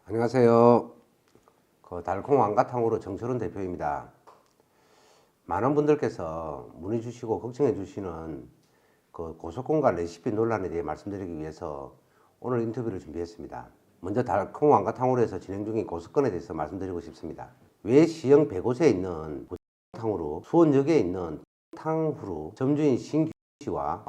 안녕하세요. 달콩 왕가탕으로 정철훈 대표입니다. 많은 분들께서 문의 주시고 걱정해 주시는 고속공간 레시피 논란에 대해 말씀드리기 위해서 오늘 인터뷰를 준비했습니다. 먼저 달콩 왕가탕으로 해서 진행 중인 고속건에 대해서 말씀드리고 싶습니다. 왜 시형 100곳에 있는 탕후루, 수원역에 있는 탕후루 점주인 신규씨와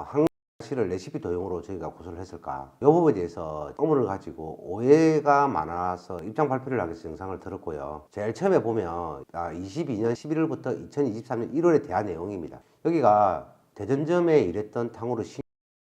씨를 레시피 도용으로 저희가 고소를 했을까? 이 부분에 대해서 의문을 가지고 오해가 많아서 입장 발표를 하기 위해서 영상을 들었고요. 제일 처음에 보면 22년 11월부터 2023년 1월에 대한 내용입니다. 여기가 대전점에 일했던 탕후루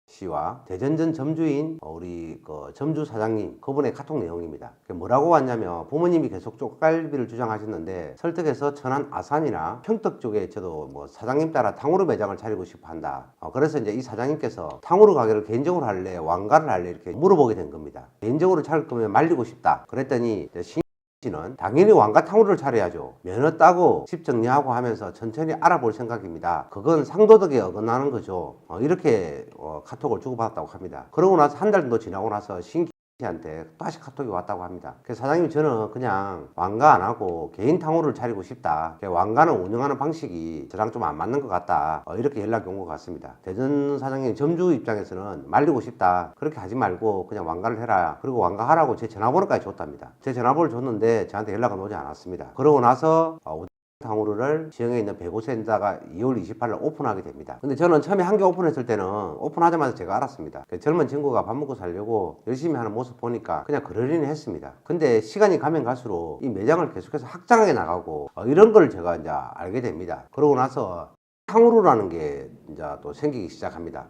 씨와 대전점 점주인 우리 점주 사장님 그분의 카톡 내용입니다. 뭐라고 왔냐면 부모님이 계속 쪽갈비를 주장하셨는데 설득해서 천안 아산이나 평택 쪽에 저도 사장님 따라 탕후루 매장을 차리고 싶어 한다. 그래서 이제 이 사장님께서 탕후루 가게를 개인적으로 할래 왕가를 할래 이렇게 물어보게 된 겁니다. 개인적으로 차릴 거면 말리고 싶다. 그랬더니 는 당연히 왕가탕후루를 차려야죠. 면허 따고 집 정리하고 하면서 천천히 알아볼 생각입니다. 그건 상도덕에 어긋나는 거죠. 이렇게 카톡을 주고받았다고 합니다. 그러고 나서 한 달 정도 지나고 나서 신기한테 다시 카톡이 왔다고 합니다. 그래서 사장님 저는 그냥 왕가 안 하고 개인 탕후루를 차리고 싶다. 왕가는 운영하는 방식이 저랑 좀 안 맞는 것 같다. 이렇게 연락이 온 것 같습니다. 대전 사장님 점주 입장에서는 말리고 싶다. 그렇게 하지 말고 그냥 왕가를 해라. 그리고 왕가 하라고 제 전화번호까지 줬답니다. 제 전화번호를 줬는데 저한테 연락은 오지 않았습니다. 그러고 나서 탕후루를 시흥에 있는 105세에다가 2월 28일 오픈하게 됩니다. 근데 저는 처음에 한 개 오픈했을 때는 오픈하자마자 제가 알았습니다. 젊은 친구가 밥 먹고 살려고 열심히 하는 모습 보니까 그냥 그러려니 했습니다. 근데 시간이 가면 갈수록 이 매장을 계속해서 확장하게 나가고 이런 걸 제가 이제 알게 됩니다. 그러고 나서 탕후루라는 게 이제 또 생기기 시작합니다.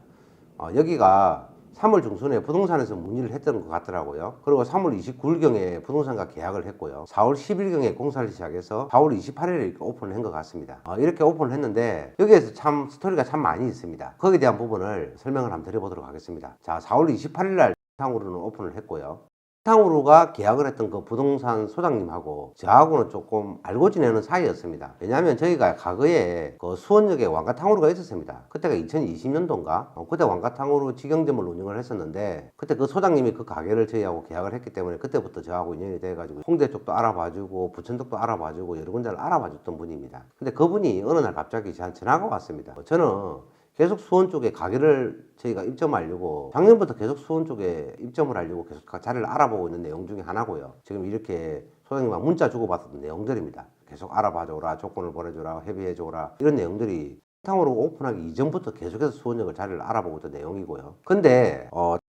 여기가 3월 중순에 부동산에서 문의를 했던 것 같더라고요. 그리고 3월 29일경에 부동산과 계약을 했고요. 4월 10일경에 공사를 시작해서 4월 28일에 이렇게 오픈을 한 것 같습니다. 이렇게 오픈을 했는데 여기에서 참 스토리가 참 많이 있습니다. 거기에 대한 부분을 설명을 한번 드려보도록 하겠습니다. 자, 4월 28일날 탕후루는 오픈을 했고요. 탕후루가 계약을 했던 그 부동산 소장님하고 저하고는 조금 알고 지내는 사이였습니다. 왜냐하면 저희가 과거에 수원역에 왕가탕후루가 있었습니다. 그때가 2020년도인가? 그때 왕가탕후루 직영점을 운영을 했었는데 그때 그 소장님이 그 가게를 저희하고 계약을 했기 때문에 그때부터 저하고 인연이 돼가지고 홍대 쪽도 알아봐주고 부천 쪽도 알아봐주고 여러 군데를 알아봐줬던 분입니다. 근데 그분이 어느 날 갑자기 저한테 전화가 왔습니다. 저는 계속 수원 쪽에 가게를 저희가 입점하려고 작년부터 계속 수원 쪽에 입점을 하려고 계속 자리를 알아보고 있는 내용 중에 하나고요. 지금 이렇게 소장님과 문자 주고받았던 내용들입니다. 계속 알아봐줘라, 조건을 보내줘라, 협의해줘라 이런 내용들이 탕후루 오픈하기 이전부터 계속해서 수원역을 자리를 알아보고 있던 내용이고요. 근데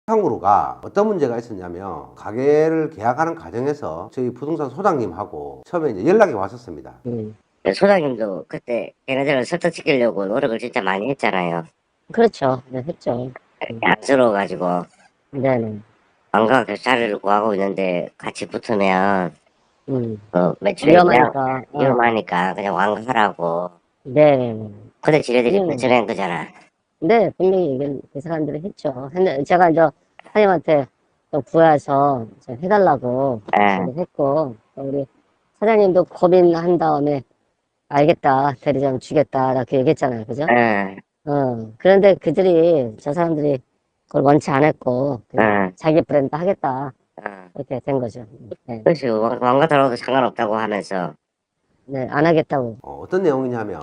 탕후루가 어떤 문제가 있었냐면 가게를 계약하는 과정에서 저희 부동산 소장님하고 처음에 이제 연락이 왔었습니다. 소장님도 그때 걔네들을 설득시키려고 노력을 진짜 많이 했잖아요. 그렇죠. 네, 했죠. 안쓰러워가지고 네네. 왕가가 계속 자리를 구하고 있는데 같이 붙으면 매출이 위험하니까. 위험하니까 그냥 왕가하라고. 네네네. 근데 지네들이 결정한 거잖아. 네, 분명히 그 사람들이 했죠. 근데 제가 이제 사장님한테 좀 구해서 좀 해달라고 했고, 우리 사장님도 고민한 다음에 알겠다, 대리점 주겠다, 이렇게 얘기했잖아요. 그죠? 그런데 저 사람들이 그걸 원치 않았고, 그냥 자기 브랜드 하겠다. 이렇게 된 거죠. 네. 그렇지. 왕가 들어도 상관없다고 하면서. 네, 안 하겠다고. 어떤 내용이냐면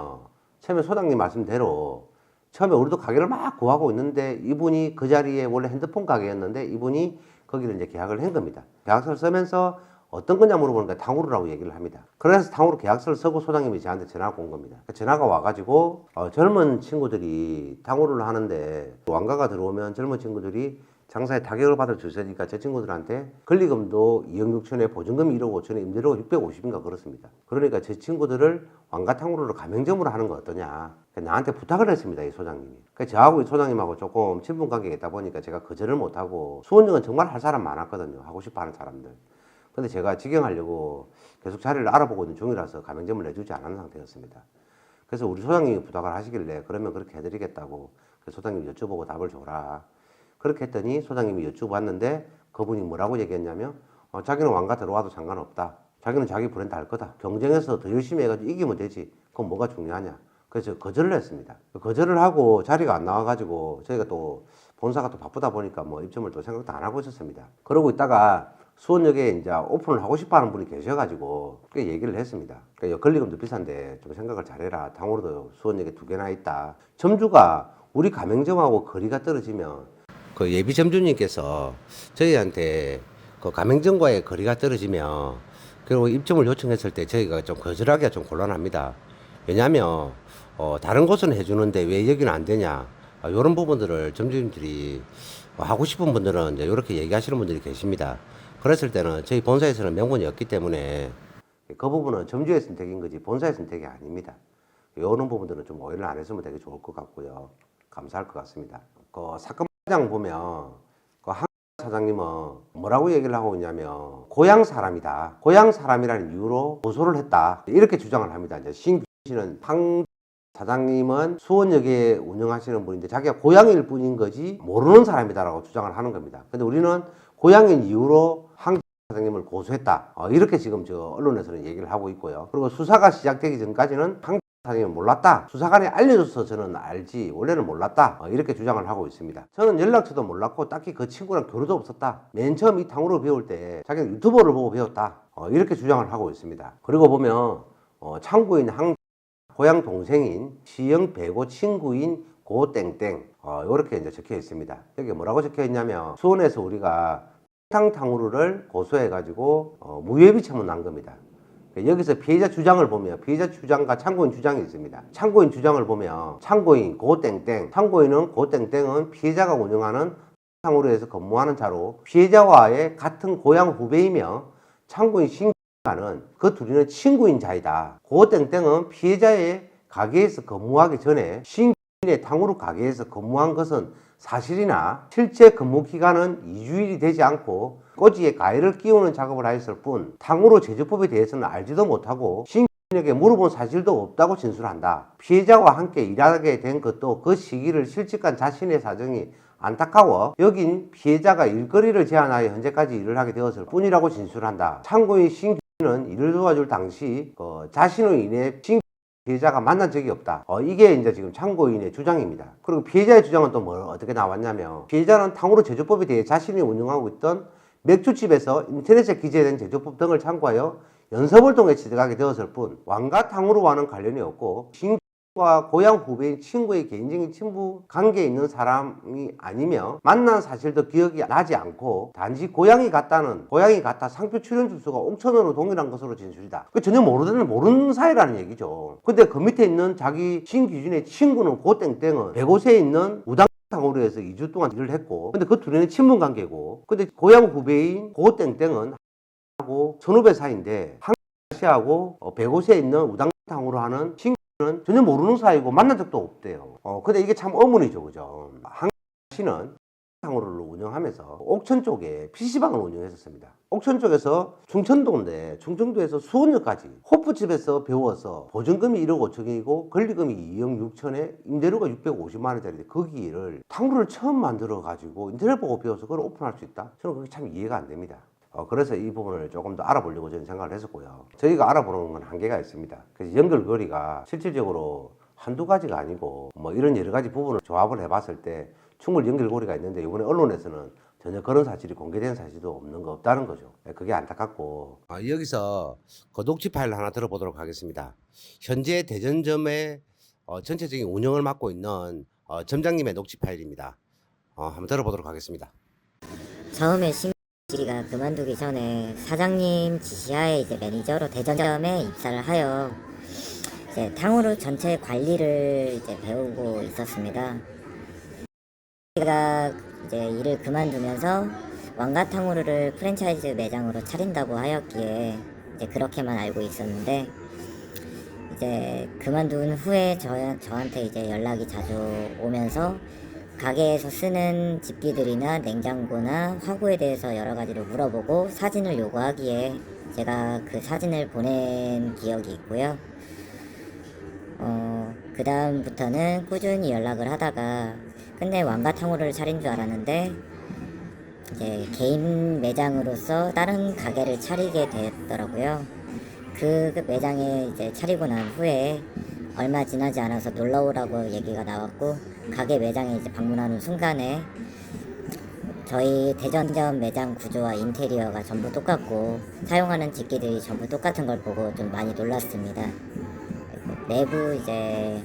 처음에 소장님 말씀대로 처음에 우리도 가게를 막 구하고 있는데 이분이 그 자리에 원래 핸드폰 가게였는데 이분이 거기를 이제 계약을 한 겁니다. 계약서를 쓰면서 어떤 거냐 물어보니까 탕후루라고 얘기를 합니다. 그래서 탕후루 계약서를 쓰고 소장님이 저한테 전화가 온 겁니다. 전화가 와가지고 젊은 친구들이 탕후루를 하는데 왕가가 들어오면 젊은 친구들이 장사에 타격을 받을 주세니까 저 친구들한테 권리금도 2억 6천에 보증금이 1억 5천에 임대료가 650인가 그렇습니다. 그러니까 제 친구들을 왕가탕후루를 가맹점으로 하는 거 어떠냐. 나한테 부탁을 했습니다, 이 소장님이. 저하고 이 소장님하고 조금 친분 관계가 있다 보니까 제가 거절을 못하고 수원역은 정말 할 사람 많았거든요. 하고 싶어 하는 사람들. 근데 제가 직영하려고 계속 자리를 알아보고 있는 중이라서 가맹점을 내주지 않은 상태였습니다. 그래서 우리 소장님이 부탁을 하시길래 그러면 그렇게 해드리겠다고 소장님이 여쭤보고 답을 줘라. 그렇게 했더니 소장님이 여쭤봤는데 그분이 뭐라고 얘기했냐면 자기는 왕가 들어와도 상관없다. 자기는 자기 브랜드 할 거다. 경쟁에서 더 열심히 해가지고 이기면 되지. 그건 뭐가 중요하냐. 그래서 거절을 했습니다. 거절을 하고 자리가 안 나와가지고 저희가 또 본사가 또 바쁘다 보니까 입점을 또 생각도 안 하고 있었습니다. 그러고 있다가 수원역에 이제 오픈을 하고 싶어 하는 분이 계셔가지고 그 얘기를 했습니다. 그러니까 권리금도 비싼데 좀 생각을 잘해라. 탕후루도 수원역에 2개나 있다. 점주가 우리 가맹점하고 거리가 떨어지면 그 예비 점주님께서 저희한테 그 가맹점과의 거리가 떨어지면 그리고 입점을 요청했을 때 저희가 좀 거절하기가 좀 곤란합니다. 왜냐하면 다른 곳은 해주는데 왜 여기는 안 되냐 이런 부분들을 점주님들이 하고 싶은 분들은 이제 이렇게 얘기하시는 분들이 계십니다. 그랬을 때는 저희 본사에서는 명분이 없기 때문에 그 부분은 점주의 선택인 거지 본사의 선택이 아닙니다. 이런 부분들은 좀 오해를 안 했으면 되게 좋을 것 같고요. 감사할 것 같습니다. 그 사건 장 보면 그 한 사장님은 뭐라고 얘기를 하고 있냐면 고향 사람이다. 고향 사람이라는 이유로 고소를 했다. 이렇게 주장을 합니다. 이제 신규 씨는 한 사장님은 수원역에 운영하시는 분인데 자기가 고향일 뿐인 거지 모르는 사람이다라고 주장을 하는 겁니다. 근데 우리는 고향인 이유로 한 사장님을 고소했다. 이렇게 지금 저 언론에서는 얘기를 하고 있고요. 그리고 수사가 시작되기 전까지는 한 사장님은 몰랐다. 수사관이 알려줘서 저는 알지 원래는 몰랐다. 이렇게 주장을 하고 있습니다. 저는 연락처도 몰랐고 딱히 그 친구랑 교류도 없었다. 맨 처음 이 탕후루 배울 때 자기는 유튜버를 보고 배웠다. 이렇게 주장을 하고 있습니다. 그리고 보면 창구인 한 고향 동생인 시영 배고 친구인 고 땡땡 이렇게 이제 적혀 있습니다. 여기 뭐라고 적혀 있냐면 수원에서 우리가 탕탕후루를 고소해 가지고 무혐의 처분 난 겁니다. 여기서 피해자 주장을 보면 피해자 주장과 참고인 주장이 있습니다. 참고인 주장을 보면 참고인 고땡땡 참고인은 고땡땡은 피해자가 운영하는 탕후루에서 근무하는 자로 피해자와의 같은 고향 후배이며 참고인 신가는 그 둘이는 친구인 자이다. 고땡땡은 피해자의 가게에서 근무하기 전에 신의 탕후루 가게에서 근무한 것은 사실이나 실제 근무 기간은 2주일이 되지 않고 꼬지에 가위를 끼우는 작업을 하였을 뿐 탕후루 제조법에 대해서는 알지도 못하고 신에게 물어본 사실도 없다고 진술한다. 피해자와 함께 일하게 된 것도 그 시기를 실직한 자신의 사정이 안타까워 여긴 피해자가 일거리를 제한하여 현재까지 일을 하게 되었을 뿐이라고 진술한다. 참고인 신규는 일을 도와줄 당시 자신으로 인해 피해자가 만난 적이 없다. 이게 이제 지금 참고인의 주장입니다. 그리고 피해자의 주장은 또 어떻게 나왔냐면 피해자는 탕후루 제조법에 대해 자신이 운영하고 있던 맥주집에서 인터넷에 기재된 제조법 등을 참고하여 연습을 통해 취득하게 되었을 뿐 왕가 탕후루와는 관련이 없고 신과 고향 후배인 친구의 개인적인 친분 관계에 있는 사람이 아니며 만난 사실도 기억이 나지 않고 단지 고향이 같다 상표 출연 주소가 옥천으로 동일한 것으로 진술이다. 전혀 모르는 사이라는 얘기죠. 근데 그 밑에 있는 자기 신기준의 친구는 고땡땡은 105세에 있는 우당 탕후루에서 2주 동안 일을 했고 근데 그 둘이는 친분 관계고 근데 고향 후배인 고땡땡은 하고 선후배 사이인데 한 씨하고 105세에 있는 우당 탕후루 하는 친구는 전혀 모르는 사이고 만난 적도 없대요. 근데 이게 참 어머니죠, 그죠? 한 씨는 탕후루를 운영하면서 옥천 쪽에 PC방을 운영했었습니다. 옥천 쪽에서 충청도인데 충청도에서 수원역까지 호프집에서 배워서 보증금이 1억 5천이고 권리금이 2억 6천에 임대료가 650만 원짜리인데 거기를 탕후루를 처음 만들어 가지고 인터넷 보고 배워서 그걸 오픈할 수 있다? 저는 그게 참 이해가 안 됩니다. 그래서 이 부분을 조금 더 알아보려고 저는 생각을 했었고요. 저희가 알아보는 건 한계가 있습니다. 그래서 연결고리가 실질적으로 한두 가지가 아니고 뭐 이런 여러 가지 부분을 조합을 해봤을 때 충분히 연결고리가 있는데 이번에 언론에서는 전혀 그런 사실이 공개된 사실도 없다는 거죠. 그게 안타깝고 여기서 그 녹취 파일 하나 들어보도록 하겠습니다. 현재 대전점의 전체적인 운영을 맡고 있는 점장님의 녹취 파일입니다. 한번 들어보도록 하겠습니다. 처음에 신기가 그만두기 전에 사장님 지시하에 이제 매니저로 대전점에 입사를 하여 이제 탕후루 전체 관리를 이제 배우고 있었습니다. 제가 이제 일을 그만두면서 왕가탕후루를 프랜차이즈 매장으로 차린다고 하였기에 이제 그렇게만 알고 있었는데 이제 그만둔 후에 저한테 이제 연락이 자주 오면서 가게에서 쓰는 집기들이나 냉장고나 화구에 대해서 여러 가지를 물어보고 사진을 요구하기에 제가 그 사진을 보낸 기억이 있고요. 그 다음부터는 꾸준히 연락을 하다가 근데 왕가탕후루를 차린 줄 알았는데 이제 개인 매장으로서 다른 가게를 차리게 됐더라고요. 그 매장에 이제 차리고 난 후에 얼마 지나지 않아서 놀러 오라고 얘기가 나왔고 가게 매장에 이제 방문하는 순간에 저희 대전점 매장 구조와 인테리어가 전부 똑같고 사용하는 집기들이 전부 똑같은 걸 보고 좀 많이 놀랐습니다. 내부 이제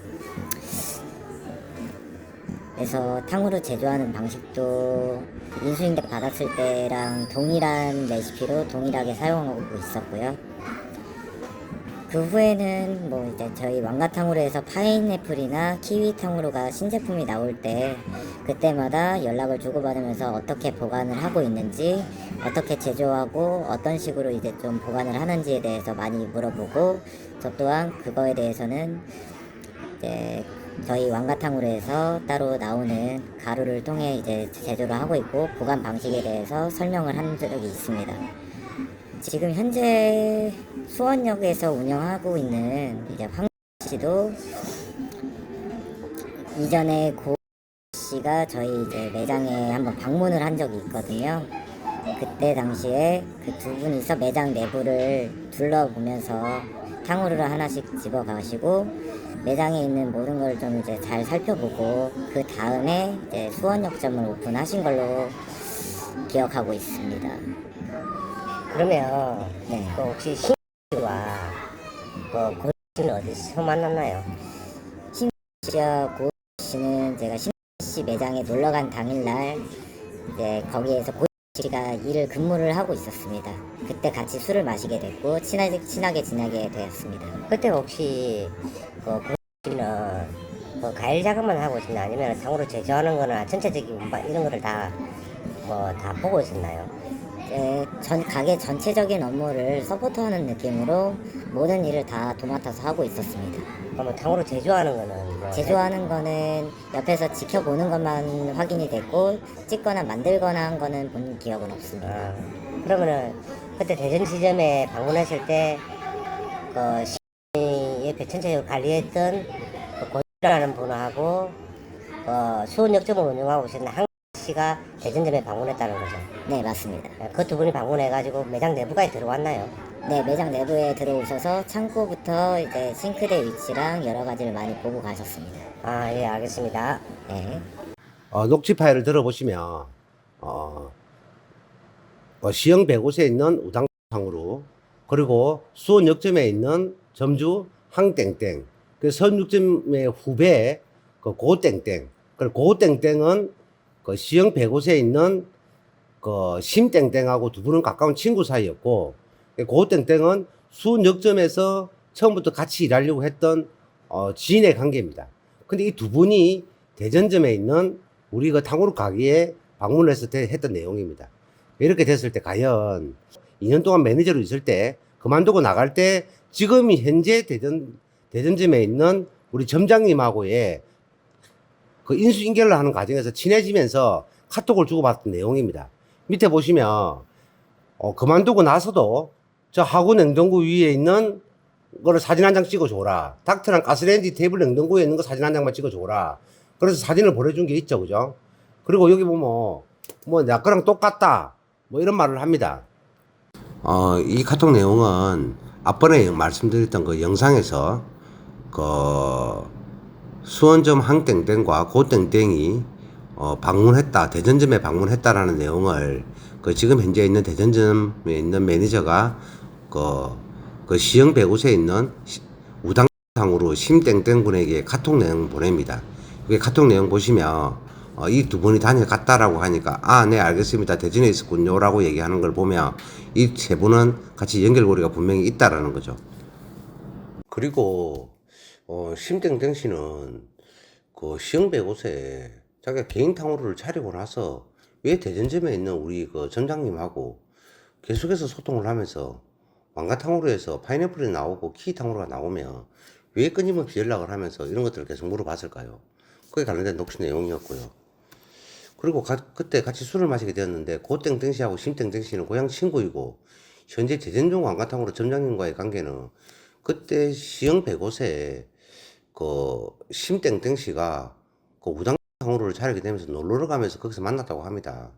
그래서 탕후루 제조하는 방식도 인수인계 받았을 때랑 동일한 레시피로 동일하게 사용하고 있었고요. 그 후에는 뭐 이제 저희 왕가탕후루에서 파인애플이나 키위탕후루가 신제품이 나올 때 그때마다 연락을 주고받으면서 어떻게 보관을 하고 있는지, 어떻게 제조하고 어떤 식으로 이제 좀 보관을 하는지에 대해서 많이 물어보고, 저 또한 그거에 대해서는 이제 저희 왕가탕후루에서 따로 나오는 가루를 통해 이제 제조를 하고 있고 보관 방식에 대해서 설명을 한 적이 있습니다. 지금 현재 수원역에서 운영하고 있는 이제 황 씨도 이전에 고 씨가 저희 이제 매장에 한번 방문을 한 적이 있거든요. 그때 당시에 그 두 분이서 매장 내부를 둘러보면서 탕후루를 하나씩 집어 가시고 매장에 있는 모든 걸 좀 이제 잘 살펴보고 그 다음에 이제 수원역점을 오픈하신 걸로 기억하고 있습니다. 그러면 네. 그 혹시 신씨와 그 고씨는 어디서 만났나요? 씨와 고 씨는 제가 씨 매장에 놀러 간 당일날 이제 거기에서 고 씨가 일을 근무를 하고 있었습니다. 그때 같이 술을 마시게 됐고 친하게 지내게 되었습니다. 그때 혹시 그 고씨는 뭐 과일 작업만 하고 있었나 아니면 탕후루 제조하는 거나 전체적인 이런 거를 다 다 보고 있었나요? 가게 전체적인 업무를 서포트하는 느낌으로 모든 일을 다 도맡아서 하고 있었습니다. 그러면 탕후루 제조하는 거는 뭐 제조하는 거는 옆에서 지켜보는 것만 확인이 됐고 찍거나 만들거나 한 거는 본 기억은 없습니다. 그러면은 그때 대전지점에 방문했을 때 옆에 전체적으로 관리했던 고라는 분하고 수원역점을 운영하고 있었는 한 씨가 대전점에 방문했다는 거죠. 네, 맞습니다. 그 두 분이 방문해가지고 매장 내부까지 들어왔나요? 네, 매장 내부에 들어오셔서 창고부터 이제 싱크대 위치랑 여러 가지를 많이 보고 가셨습니다. 아, 예, 알겠습니다. 네. 녹취 파일을 들어보시면 시흥 105세에 있는 우당탕후루, 그리고 수원 역점에 있는 점주 항땡땡, 그 선육점의 후배 그 고땡땡, 그리고 고땡땡은 그 시흥 105세에 있는 그 심땡땡하고 두 분은 가까운 친구 사이였고, 고땡땡은 수원 역점에서 처음부터 같이 일하려고 했던 지인의 관계입니다. 근데 이 두 분이 대전점에 있는 우리 그 탕후루 가게에 방문을 해서 했던 내용입니다. 이렇게 됐을 때 과연 2년 동안 매니저로 있을 때 그만두고 나갈 때 지금 현재 대전점에 있는 우리 점장님하고의 그 인수인계를 하는 과정에서 친해지면서 카톡을 주고받았던 내용입니다. 밑에 보시면 그만두고 나서도 저 하구 냉동고 위에 있는 거를 사진 한 장 찍어줘라. 닥터랑 가스레인지 테이블 냉동고에 있는 거 사진 한 장만 찍어줘라. 그래서 사진을 보내준 게 있죠, 그죠? 그리고 여기 보면 내 거랑 똑같다, 이런 말을 합니다. 이 카톡 내용은 앞번에 말씀드렸던 그 영상에서 그 수원점 항땡땡과 고땡땡이 방문했다, 대전점에 방문했다라는 내용을 그 지금 현재 있는 대전점에 있는 매니저가 그 시흥 105세에 있는 우당탕후루 심땡땡 분에게 카톡 내용 보냅니다. 그 카톡 내용 보시면 이 두 분이 다녀갔다라고 하니까 네, 알겠습니다, 대전에 있었군요 라고 얘기하는 걸 보면 이 세 분은 같이 연결고리가 분명히 있다라는 거죠. 그리고 심땡땡 씨는 그 시흥 105세에 자기가 개인 탕후루를 차리고 나서 왜 대전점에 있는 우리 그 점장님하고 계속해서 소통을 하면서 왕가탕후루에서 파인애플이 나오고 키위탕후루가 나오면 왜 끊임없이 연락을 하면서 이런 것들을 계속 물어봤을까요? 그에 관련된 녹취 내용이었고요. 그리고 그때 같이 술을 마시게 되었는데 고땡땡 씨하고 심땡땡 씨는 고향 친구이고 현재 대전점 왕가탕후루 점장님과의 관계는 그때 시흥 105세에 그 심땡땡 씨가 그 우당탕후루를 차리게 되면서 놀러 가면서 거기서 만났다고 합니다.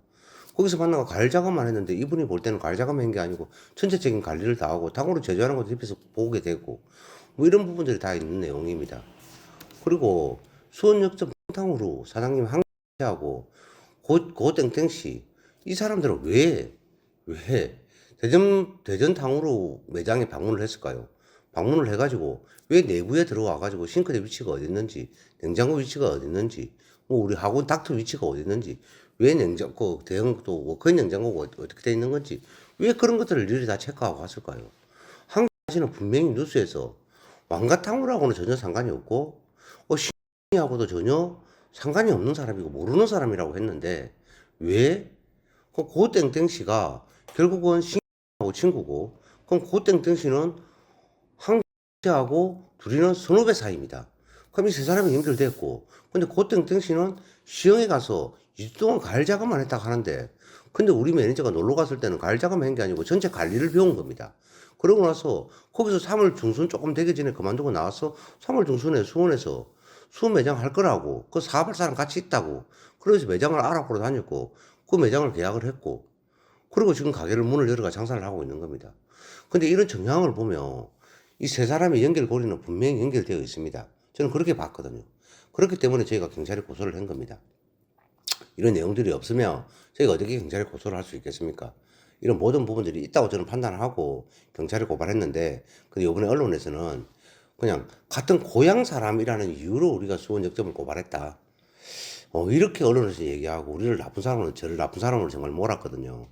거기서 만나고 과일 작업만 했는데 이분이 볼 때는 과일 작업만 한 게 아니고 전체적인 관리를 다 하고 탕후루 제조하는 것도 옆에서 보게 되고 이런 부분들이 다 있는 내용입니다. 그리고 수원역점 탕후루 사장님 한 씨하고 고땡땡 씨, 이 사람들은 왜 대전 탕후루 매장에 방문을 했을까요? 방문을 해가지고 왜 내부에 들어와가지고 싱크대 위치가 어디 있는지, 냉장고 위치가 어디 있는지, 뭐 우리 학원 닥터 위치가 어디 있는지, 왜 냉장고 대형 또 워크인 냉장고가 어떻게 돼 있는 건지, 왜 그런 것들을 일일이 다 체크하고 갔을까요? 한국 씨는 분명히 뉴스에서 왕가탕후루하고는 전혀 상관이 없고, 신하고도 전혀 상관이 없는 사람이고 모르는 사람이라고 했는데 왜? 그럼 고 땡땡 씨가 결국은 신하고 친구고, 그럼 고 땡땡 씨는 한국 씨하고 둘이는 선후배 사이입니다. 그럼 이 세 사람이 연결됐고, 근데 고 땡땡 씨는 시흥에 가서 2주 동안 가을 작업만 했다 하는데, 근데 우리 매니저가 놀러 갔을 때는 가을 작업만 한 게 아니고 전체 관리를 배운 겁니다. 그러고 나서 거기서 3월 중순 조금 되기 전에 그만두고 나와서 3월 중순에 수원에서 수원 매장 할 거라고, 그 사업할 사람 같이 있다고, 그래서 매장을 알아보러 다녔고, 그 매장을 계약을 했고, 그리고 지금 가게를 문을 열어가 장사를 하고 있는 겁니다. 근데 이런 정황을 보면 이 세 사람의 연결고리는 분명히 연결되어 있습니다. 저는 그렇게 봤거든요. 그렇기 때문에 저희가 경찰에 고소를 한 겁니다. 이런 내용들이 없으면 저희가 어떻게 경찰에 고소를 할 수 있겠습니까? 이런 모든 부분들이 있다고 저는 판단하고 경찰에 고발했는데, 근데 이번에 언론에서는 그냥 같은 고향 사람이라는 이유로 우리가 수원 역점을 고발했다, 이렇게 언론에서 얘기하고 우리를 나쁜 사람으로, 저를 나쁜 사람으로 정말 몰았거든요.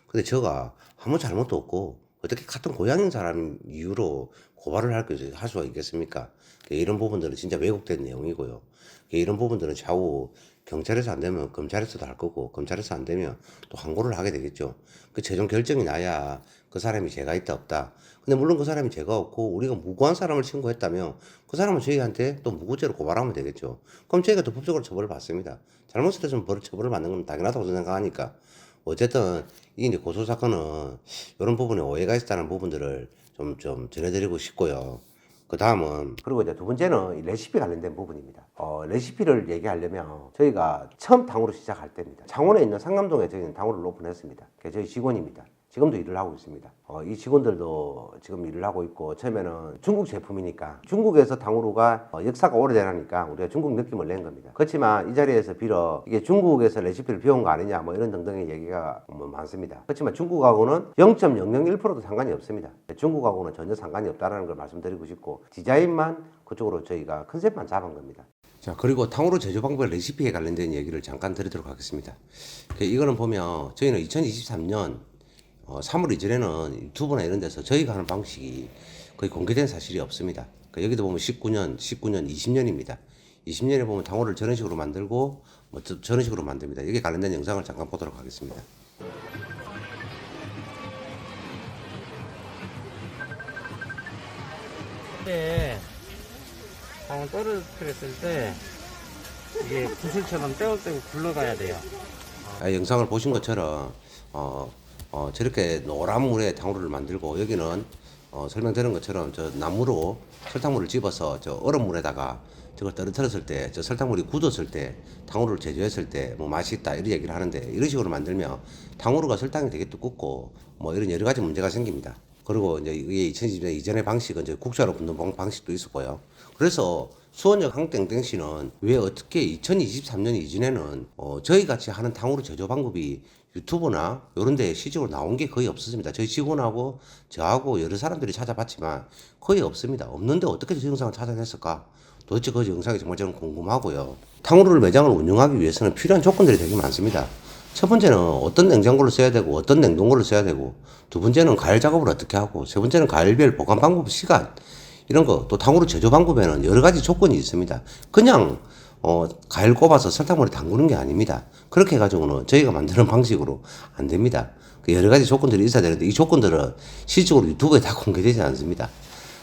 근데 제가 아무 잘못도 없고 어떻게 같은 고향인 사람 이유로 고발을 할 수가 있겠습니까? 이런 부분들은 진짜 왜곡된 내용이고요. 이런 부분들은 차후 경찰에서 안 되면 검찰에서도 할 거고, 검찰에서 안 되면 또 항고를 하게 되겠죠. 그 최종 결정이 나야 그 사람이 죄가 있다 없다. 근데 물론 그 사람이 죄가 없고 우리가 무고한 사람을 신고했다면 그 사람은 저희한테 또 무고죄로 고발하면 되겠죠. 그럼 저희가 또 법적으로 처벌을 받습니다. 잘못을 했으면 처벌을 받는 건 당연하다고 생각하니까. 어쨌든 이게 이제 고소 사건은 이런 부분에 오해가 있다는 부분들을 좀 전해드리고 싶고요. 그 다음은, 그리고 이제 두 번째는 이 레시피 관련된 부분입니다. 레시피를 얘기하려면 저희가 처음 탕후루 시작할 때입니다. 창원에 있는 상남동에 저희는 탕후루를 오픈했습니다. 그게 저희 직원입니다. 지금도 일을 하고 있습니다. 이 직원들도 지금 일을 하고 있고, 처음에는 중국 제품이니까 중국에서 탕후루가 역사가 오래되니까 우리가 중국 느낌을 낸 겁니다. 그렇지만 이 자리에서 빌어 이게 중국에서 레시피를 배운 거 아니냐 뭐 이런 등등의 얘기가 많습니다. 그렇지만 중국하고는 0.001%도 상관이 없습니다. 중국하고는 전혀 상관이 없다는 걸 말씀드리고 싶고, 디자인만 그쪽으로 저희가 컨셉만 잡은 겁니다. 자, 그리고 탕후루 제조 방법 레시피에 관련된 얘기를 잠깐 드리도록 하겠습니다. 이거는 보면 저희는 2023년 3월 이전에는 유튜브나 이런 데서 저희가 하는 방식이 거의 공개된 사실이 없습니다. 여기도 보면 19년, 20년입니다. 20년에 보면 탕후루를 저런 식으로 만들고 뭐 저런 식으로 만듭니다. 여기 관련된 영상을 잠깐 보도록 하겠습니다. 때 방울 떨어뜨렸을 때 이게 구슬처럼 떼굴떼굴 굴러가야 돼요. 영상을 보신 것처럼 저렇게 노란 물에 탕후루를 만들고, 여기는 설명드린 것처럼 저 나무로 설탕물을 집어서 저 얼음 물에다가 저걸 떨어뜨렸을 때, 저 설탕물이 굳었을 때, 탕후루를 제조했을 때 뭐 맛이 있다 이런 얘기를 하는데, 이런 식으로 만들면 탕후루가 설탕이 되게 두껍고 뭐 이런 여러 가지 문제가 생깁니다. 그리고 이제 이게 2020년 이전의 방식은 이제 국자로 붓는 방식도 있었고요. 그래서 수원역 항땡땡씨는 왜 어떻게 2023년 이전에는 저희 같이 하는 탕후루 제조 방법이 유튜브나 이런 데 시적으로 나온 게 거의 없었습니다. 저희 직원하고 저하고 여러 사람들이 찾아봤지만 거의 없습니다. 없는데 어떻게 저 영상을 찾아냈을까? 도대체 그 영상이 정말 저는 궁금하고요. 탕후루 매장을 운영하기 위해서는 필요한 조건들이 되게 많습니다. 첫 번째는 어떤 냉장고를 써야 되고 어떤 냉동고를 써야 되고, 두 번째는 가열 작업을 어떻게 하고, 세 번째는 가열별 보관 방법, 시간, 이런 거, 또 탕후루 제조 방법에는 여러 가지 조건이 있습니다. 그냥 가열 꼽아서 설탕물에 담그는 게 아닙니다. 그렇게 해가지고는 저희가 만드는 방식으로 안 됩니다. 여러 가지 조건들이 있어야 되는데 이 조건들은 실질적으로 유튜브에 다 공개되지 않습니다.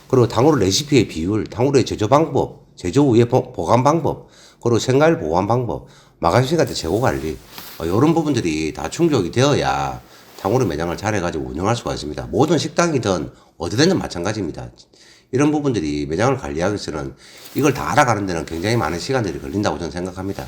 그리고 탕후루 레시피의 비율, 탕후루의 제조 방법, 제조 후의 보관 방법, 그리고 생가열 보관 방법, 마감 시간 때 재고 관리, 이런 부분들이 다 충족이 되어야 탕후루 매장을 잘해가지고 운영할 수가 있습니다. 모든 식당이든 어디든 마찬가지입니다. 이런 부분들이 매장을 관리하기 위해서는 이걸 다 알아가는 데는 굉장히 많은 시간들이 걸린다고 저는 생각합니다.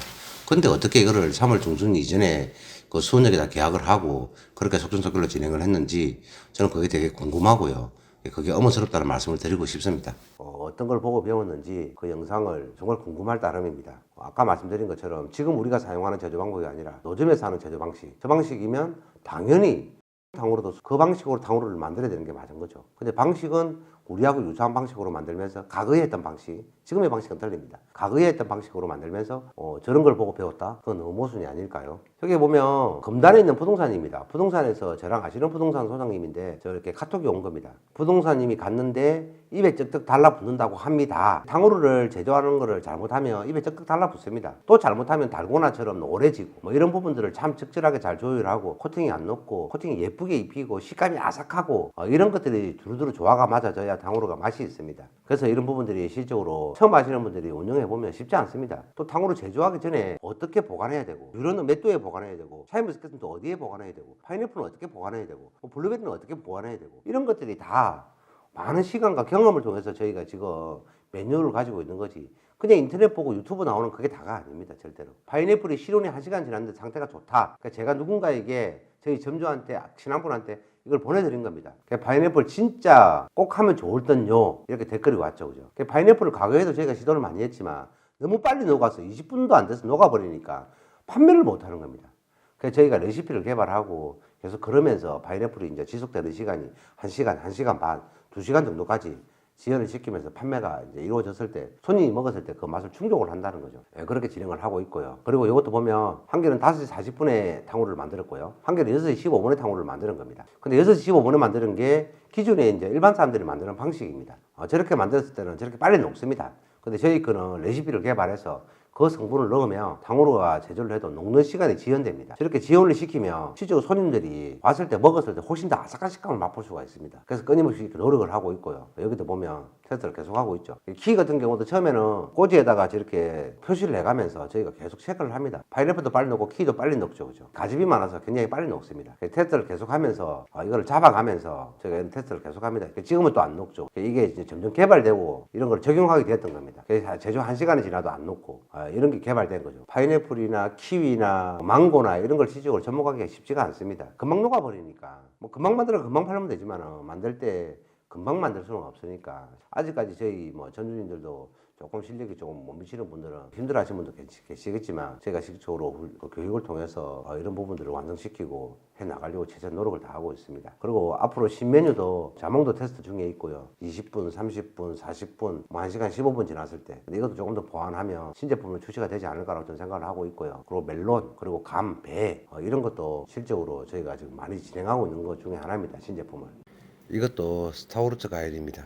근데 어떻게 이거를 3월 중순 이전에 그 수원역에다 계약을 하고 그렇게 속전속결로 진행을 했는지 저는 그게 되게 궁금하고요. 그게 어머스럽다는 말씀을 드리고 싶습니다. 어떤 걸 보고 배웠는지 그 영상을 정말 궁금할 따름입니다. 아까 말씀드린 것처럼 지금 우리가 사용하는 제조 방법이 아니라 노점에서 하는 제조 방식, 저 방식이면 당연히 탕후루도 그 방식으로 탕후루를 만들어야 되는 게 맞은 거죠. 근데 방식은 우리하고 유사한 방식으로 만들면서 과거에 했던 방식, 지금의 방식은 틀립니다. 과거에 했던 방식으로 만들면서 저런 걸 보고 배웠다? 그건 너무 모순이 아닐까요? 여기 보면 금단에 있는 부동산입니다. 부동산에서 저랑 아시는 부동산 소장님인데 저렇게 카톡이 온 겁니다. 부동산님이 갔는데 입에 쩍쩍 달라붙는다고 합니다. 탕후루를 제조하는 거를 잘못하면 입에 쩍쩍 달라붙습니다. 또 잘못하면 달고나처럼 노래지고 뭐 이런 부분들을 참 적절하게 잘 조율하고 코팅이 안 녹고 코팅이 예쁘게 입히고 식감이 아삭하고 이런 것들이 두루두루 조화가 맞아져야 탕후루가 맛이 있습니다. 그래서 이런 부분들이 실적으로 처음 하시는 분들이 운영해 보면 쉽지 않습니다. 또 탕후루 제조하기 전에 어떻게 보관해야 되고 유로는 몇 도에 보관해야 되고 샤인머스켓은 또 어디에 보관해야 되고 파인애플은 어떻게 보관해야 되고 블루베리는 어떻게 보관해야 되고 이런 것들이 다 많은 시간과 경험을 통해서 저희가 지금 매뉴얼을 가지고 있는 거지. 그냥 인터넷 보고 유튜브 나오는 그게 다가 아닙니다. 절대로. 파인애플이 실온이 1시간 지났는데 상태가 좋다. 그러니까 제가 누군가에게 저희 점주한테 친한 분한테 이걸 보내드린 겁니다. 파인애플 진짜 꼭 하면 좋을 던요 이렇게 댓글이 왔죠. 그죠? 파인애플을 과거에도 저희가 시도를 많이 했지만 너무 빨리 녹아서 20분도 안 돼서 녹아버리니까 판매를 못 하는 겁니다. 그래서 저희가 레시피를 개발하고 계속 그러면서 파인애플이 이제 지속되는 시간이 1시간, 1시간 반, 2시간 정도까지 지연을 시키면서 판매가 이제 이루어졌을 때 손님이 먹었을 때 그 맛을 충족을 한다는 거죠. 예, 그렇게 진행을 하고 있고요. 그리고 이것도 보면 한 개는 5시 40분에 탕후루를 만들었고요. 한 개는 6시 15분에 탕후루를 만드는 겁니다. 근데 6시 15분에 만드는 게 기존에 이제 일반 사람들이 만드는 방식입니다. 저렇게 만들었을 때는 저렇게 빨리 녹습니다. 근데 저희 거는 레시피를 개발해서 그 성분을 넣으면 탕후루가 제조를 해도 녹는 시간이 지연됩니다. 저렇게 지연을 시키면 실제로 손님들이 왔을 때 먹었을 때 훨씬 더 아삭한 식감을 맛볼 수가 있습니다. 그래서 끊임없이 노력을 하고 있고요. 여기도 보면 테스트를 계속 하고 있죠. 키 같은 경우도 처음에는 꼬지에다가 저렇게 표시를 해가면서 저희가 계속 체크를 합니다. 파인애플도 빨리 녹고 키도 빨리 녹죠. 그죠? 가집이 많아서 굉장히 빨리 녹습니다. 테스트를 계속 하면서 이거를 잡아가면서 저희가 테스트를 계속 합니다. 지금은 또 안 녹죠. 이게 이제 점점 개발되고 이런 걸 적용하게 됐던 겁니다. 제조 1시간이 지나도 안 녹고 이런 게 개발된 거죠. 파인애플이나 키위나 망고나 이런 걸 시적으로 접목하기가 쉽지가 않습니다. 금방 녹아버리니까 뭐 금방 만들어 금방 팔면 되지만 만들 때 금방 만들 수는 없으니까 아직까지 저희 뭐 전주님들도 조금 실력이 조금 못 미치는 분들은 힘들어하시는 분도 계시겠지만 제가 실질적으로 교육을 통해서 이런 부분들을 완성시키고 해나가려고 최선 노력을 다하고 있습니다. 그리고 앞으로 신메뉴도 자몽도 테스트 중에 있고요. 20분, 30분, 40분, 뭐 1시간 15분 지났을 때 이것도 조금 더 보완하면 신제품으로 출시가 되지 않을까라고 저는 생각을 하고 있고요. 그리고 멜론, 그리고 감, 배 이런 것도 실적으로 저희가 지금 많이 진행하고 있는 것 중에 하나입니다. 신제품을. 이것도 스타우르츠 과일입니다.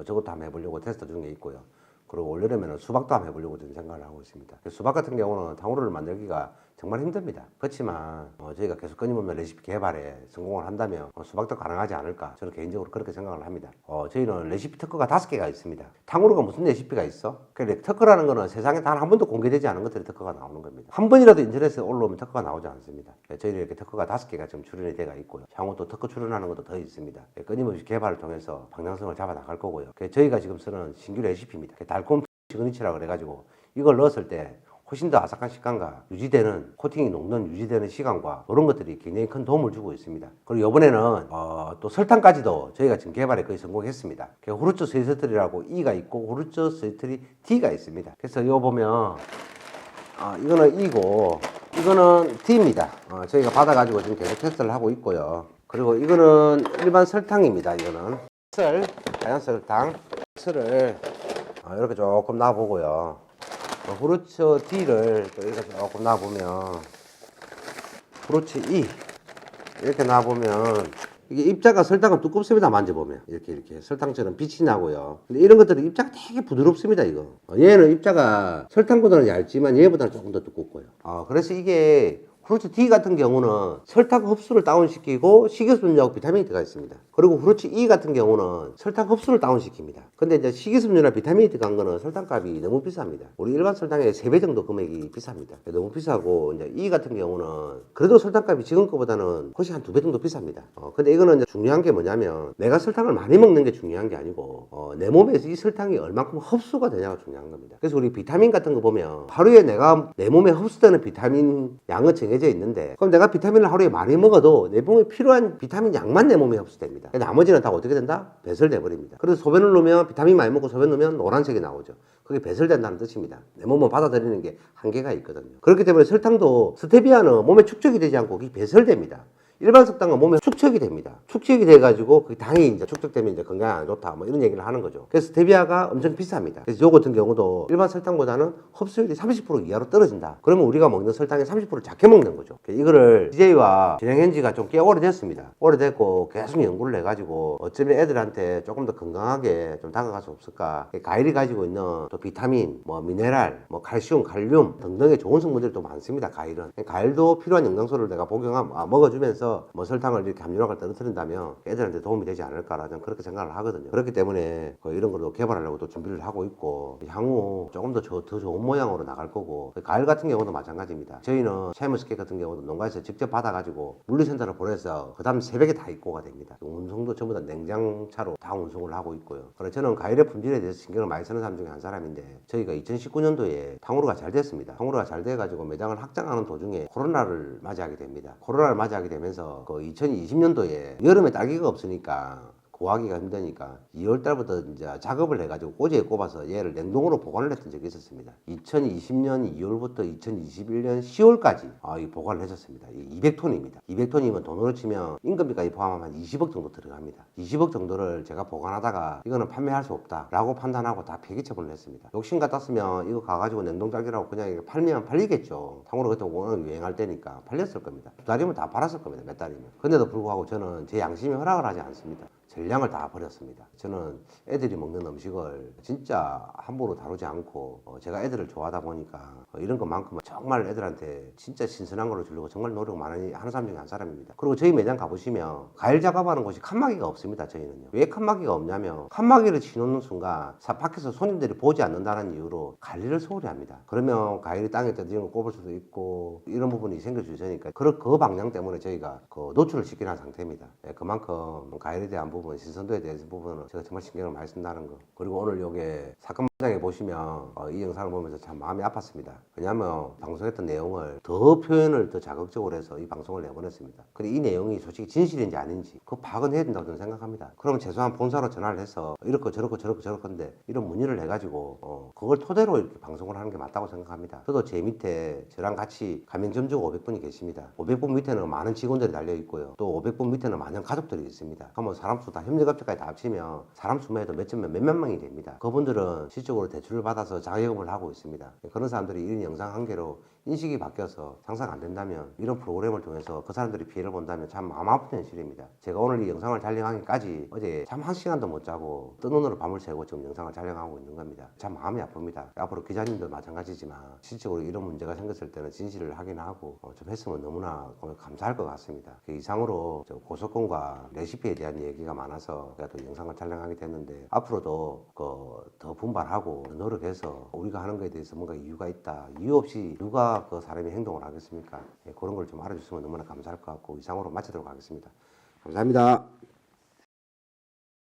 저것도 한번 해보려고 테스트 중에 있고요. 그리고 올여름에는 수박도 한번 해보려고 저는 생각을 하고 있습니다. 수박 같은 경우는 탕후루를 만들기가 정말 힘듭니다. 그렇지만 저희가 계속 끊임없는 레시피 개발에 성공을 한다면 수박도 가능하지 않을까 저는 개인적으로 그렇게 생각을 합니다. 저희는 레시피 특허가 5개가 있습니다. 탕후루가 무슨 레시피가 있어? 그러니까 특허라는 거는 세상에 단 한 번도 공개되지 않은 것들이 특허가 나오는 겁니다. 한 번이라도 인터넷에 올라오면 특허가 나오지 않습니다. 저희는 이렇게 특허가 5개가 지금 출연이 되어 있고요. 향후 또 특허 출연하는 것도 더 있습니다. 끊임없이 개발을 통해서 방향성을 잡아 나갈 거고요. 저희가 지금 쓰는 신규 레시피입니다. 달콤 시그니처라고 그래가지고 이걸 넣었을 때 훨씬 더 아삭한 식감과 유지되는 코팅이 녹는 유지되는 시간과 이런 것들이 굉장히 큰 도움을 주고 있습니다. 그리고 이번에는 또 설탕까지도 저희가 지금 개발에 거의 성공했습니다. 후르츠 스위트리라고 E가 있고 후르츠 스위트리 D가 있습니다. 그래서 이거 보면 이거는 E고 이거는 D입니다. 저희가 받아가지고 지금 계속 테스트를 하고 있고요. 그리고 이거는 일반 설탕입니다. 이거는 자연 설탕 설을 이렇게 조금 놔보고요. 후르츠 D를 또 이렇게 조금 놔보면 후르츠 E 이렇게 놔보면 이게 입자가 설탕은 두껍습니다. 만져보면 이렇게 설탕처럼 빛이 나고요. 근데 이런 것들은 입자가 되게 부드럽습니다. 이거 얘는 입자가 설탕보다는 얇지만 얘보다는 조금 더 두껍고요. 그래서 이게 후르츠 D 같은 경우는 설탕 흡수를 다운시키고 식이섬유하고 비타민이 들어가 있습니다. 그리고 후르츠 E 같은 경우는 설탕 흡수를 다운시킵니다. 근데 이제 식이섬유나 비타민이 들어간 거는 설탕값이 너무 비쌉니다. 우리 일반 설탕의 3배 정도 금액이 비쌉니다. 너무 비싸고 이제 E 같은 경우는 그래도 설탕값이 지금 거보다는 훨씬 한 2배 정도 비쌉니다. 근데 이거는 이제 중요한 게 뭐냐면 내가 설탕을 많이 먹는 게 중요한 게 아니고 내 몸에서 이 설탕이 얼만큼 흡수가 되냐가 중요한 겁니다. 그래서 우리 비타민 같은 거 보면 하루에 내가 내 몸에 흡수되는 비타민 양은 정해져 정해져 있는데 그럼 내가 비타민을 하루에 많이 먹어도 내 몸에 필요한 비타민 양만 내 몸에 흡수됩니다. 나머지는 다 어떻게 된다? 배설돼 버립니다. 그래서 소변을 넣으면 비타민 많이 먹고 소변 넣으면 노란색이 나오죠. 그게 배설된다는 뜻입니다. 내 몸은 받아들이는 게 한계가 있거든요. 그렇기 때문에 설탕도 스테비아는 몸에 축적이 되지 않고 그게 배설됩니다. 일반 설탕은 몸에 축적이 됩니다. 축적이 돼가지고 그 당이 이제 축적되면 이제 건강에 안 좋다 뭐 이런 얘기를 하는 거죠. 그래서 스테비아가 엄청 비쌉니다. 그래서 요 같은 경우도 일반 설탕보다는 흡수율이 30% 이하로 떨어진다. 그러면 우리가 먹는 설탕의 30%를 작게 먹는 거죠. 이거를 DJ와 진행한 지가 좀 꽤 오래됐습니다. 오래됐고 계속 연구를 해가지고 어쩌면 애들한테 조금 더 건강하게 좀 다가갈 수 없을까. 과일이 가지고 있는 또 비타민, 뭐 미네랄, 뭐 칼슘, 칼륨 등등의 좋은 성분들이 또 많습니다. 과일은. 과일도 필요한 영양소를 내가 먹어주면서 뭐 설탕을 이렇게 함유량을 떨어뜨린다면 애들한테 도움이 되지 않을까라는 그렇게 생각을 하거든요. 그렇기 때문에 이런 걸로 개발하려고 또 준비를 하고 있고 향후 조금 더 좋은 모양으로 나갈 거고 과일 같은 경우도 마찬가지입니다. 저희는 샤인머스켓 같은 경우도 농가에서 직접 받아가지고 물류센터를 보내서 그 다음 새벽에 다 입고가 됩니다. 운송도 전부 다 냉장차로 다 운송을 하고 있고요. 그래서 저는 과일의 품질에 대해서 신경을 많이 쓰는 사람 중에 한 사람인데 저희가 2019년도에 탕후루가 잘 됐습니다. 탕후루가 잘 돼가지고 매장을 확장하는 도중에 코로나를 맞이하게 됩니다. 코로나를 맞이하게 되면서 그 2020년도에 여름에 딸기가 없으니까 구하기가 힘드니까 2월 달부터 이제 작업을 해가지고 꼬지에 꼽아서 얘를 냉동으로 보관을 했던 적이 있었습니다. 2020년 2월부터 2021년 10월까지 이 보관을 해줬습니다. 200톤입니다. 200톤이면 돈으로 치면 인건비까지 포함하면 20억 정도 들어갑니다. 20억 정도를 제가 보관하다가 이거는 판매할 수 없다라고 판단하고 다 폐기 처분을 했습니다. 욕심 같았으면 이거 가가지고 냉동 딸기라고 그냥 이거 팔면 팔리겠죠. 탕후루 그때 워낙 유행할 때니까 팔렸을 겁니다. 2달이면 다 팔았을 겁니다. 몇 달이면. 근데도 불구하고 저는 제 양심이 허락을 하지 않습니다. 전량을 다 버렸습니다. 저는 애들이 먹는 음식을 진짜 함부로 다루지 않고 제가 애들을 좋아하다 보니까 이런 것만큼은 정말 애들한테 진짜 신선한 걸 주려고 정말 노력 많이 하는 사람 중에 한 사람입니다. 그리고 저희 매장 가보시면 과일 작업하는 곳이 칸막이가 없습니다. 저희는요. 왜 칸막이가 없냐면 칸막이를 치놓는 순간 밖에서 손님들이 보지 않는다는 이유로 관리를 소홀히 합니다. 그러면 과일이 땅에 떨어지는 걸 꼽을 수도 있고 이런 부분이 생길 수 있으니까 그 방향 때문에 저희가 노출을 시키는 상태입니다. 그만큼 과일에 대한 부분, 신선도에 대한 부분은 제가 정말 신경을 많이 쓴다는 거. 그리고 오늘 요게 사건 장에 보시면 이 영상을 보면서 참 마음이 아팠습니다. 왜냐하면 방송했던 내용을 더 표현을 더 자극적으로 해서 이 방송을 내보냈습니다. 근데 이 내용이 솔직히 진실인지 아닌지 그거 파악은 해야 된다고 저는 생각합니다. 그럼 최소한 본사로 전화를 해서 이렇고 저렇고 건데 이런 문의를 해가지고 그걸 토대로 이렇게 방송을 하는 게 맞다고 생각합니다. 저도 제 밑에 저랑 같이 가맹점주가 500분이 계십니다. 500분 밑에는 많은 직원들이 달려 있고요. 또 500분 밑에는 많은 가족들이 있습니다. 그러면 사람 수 다 협력업체까지 다 합치면 사람 수만 해도 몇만 명이 됩니다. 그분들은 실적으로 대출을 받아서 자영업을 하고 있습니다. 그런 사람들이 이런 영상 한 개로 인식이 바뀌어서 상사가 안 된다면 이런 프로그램을 통해서 그 사람들이 피해를 본다면 참 마음 아픈 현실입니다. 제가 오늘 이 영상을 촬영하기까지 어제 참 1시간도 못 자고 뜬 눈으로 밤을 새고 지금 영상을 촬영하고 있는 겁니다. 참 마음이 아픕니다. 앞으로 기자님도 마찬가지지만 실적으로 이런 문제가 생겼을 때는 진실을 확인하고 좀 했으면 너무나 감사할 것 같습니다. 그 이상으로 고소권과 레시피에 대한 얘기가 많아서 제가 또 영상을 촬영하게 됐는데 앞으로도 더 분발하고 노력해서 우리가 하는 거에 대해서 뭔가 이유가 있다. 이유 없이 누가 그 사람이 행동을 하겠습니까? 그런 걸 좀 알아주시면 너무나 감사할 것 같고 이상으로 마치도록 하겠습니다. 감사합니다.